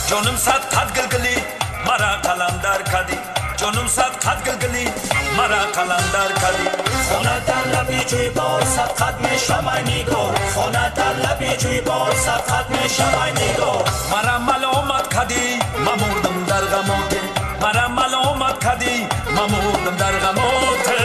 جانم صد قد گلگلی مرا قلندر کردی جانم صد قد گلگلی مرا قلندر کردی خونه در لبی جوی بار صد قد میشم ای نگار خونه در لبی جوی بار صد قد میشم ای نگار مرا ملامت کردی ممردم در غمات مرا ملامت کردی ممردم در غمات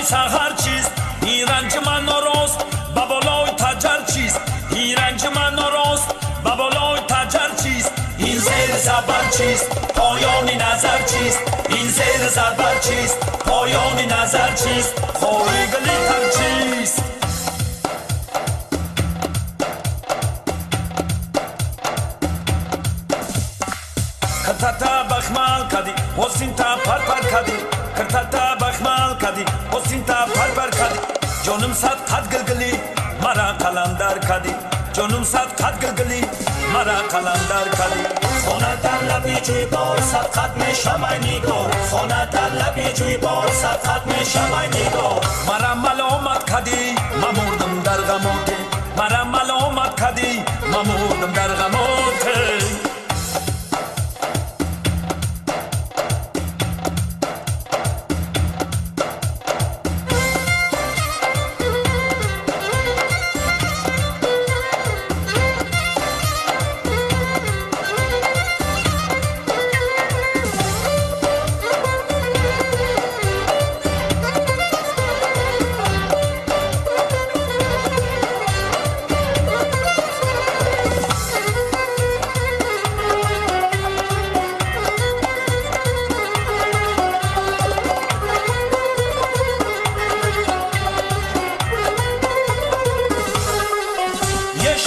سحر چیست این رنج من ناراست به بالای تجر چیست این رنج من ناراست به بالای تجر چیست این زیر زبر چیست پایان نظر چیست این زیر زبر چیست پایان نظر چیست خوری گلی تر چیست کرتتا بخمال کدی حسین تا پر پر کدی کرتتا بخمال کدی حسین تا پر پر کدی جانم صد قد گلگلی مرا قلندر کدی جانم صد قد گلگلی مرا قلندر کدی خونه در لبی جوی بار صد قد میشم ای نگار خونه در لبی جوی بار صد قد میشم ای نگار مرا ملامت کدی ممردم در غمات مرا ملامت کدی ممردم در غمات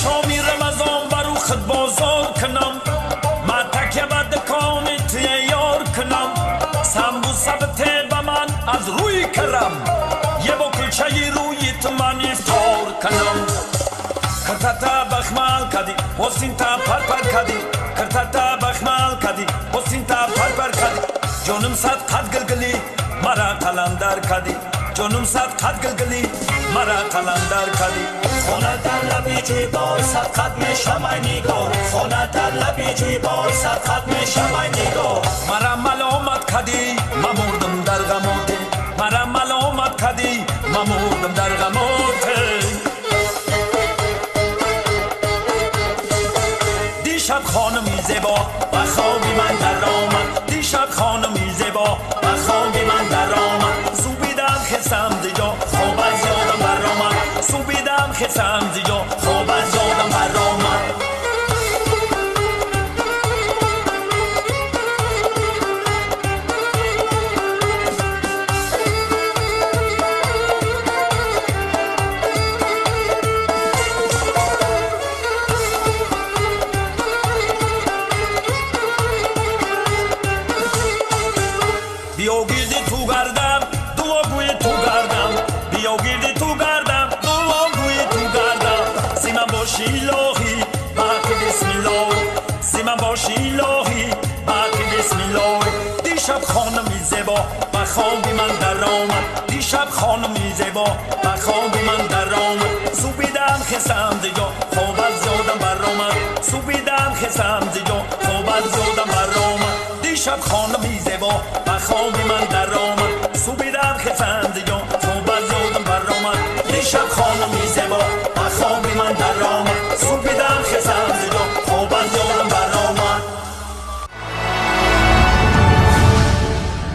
شامی رمضان برو خود بازار کنم من تکیه به دکان توی یار کنم سمبوسه بته به من از روی کرم یه با کلچه روی تو من افطار کنم کرتتا بخمال کدی حسین تا پر پر کدی کرتتا بخمال کدی حسین تا پر پر کدی جانم صد قد گلگلی مرا قلندر کدی جانم صد قد گلگلی مرا قلندر کدی خونه در لبی جوی بار صد قد میشم ای نگار خونه در لبی جوی بار صد قد میشم ای نگار مرا ملامت کدی ممردم در غمات مرا ملامت کدی ممردم در غمات دیشب خانمی زیبا و خوابی من در آمد دیشب خانمی زیبا و خوابی من در آمد سوبیدم خسم زیجا خواب از یادم بر آمد سوبیدم خسم زیجا خواب از یادم بر آمد بیا گیردی تو گردم دعا گوی تو گردم بیا گیردی تو گردم دعا گوی تو گردم سیمن باشی الهی بحق بسم الله سیمن باشی الهی بحق بسم الله دیشب خانمی زیبا و خوابی من در آمد دیشب خانمی زیبا و خوابی من در آمد سوبیدم خسم زیجا خواب از یادم بر آمد سوبیدم خسم زیجا خواب از یادم بر آمد دیشب خانمی زیبا و خوابی من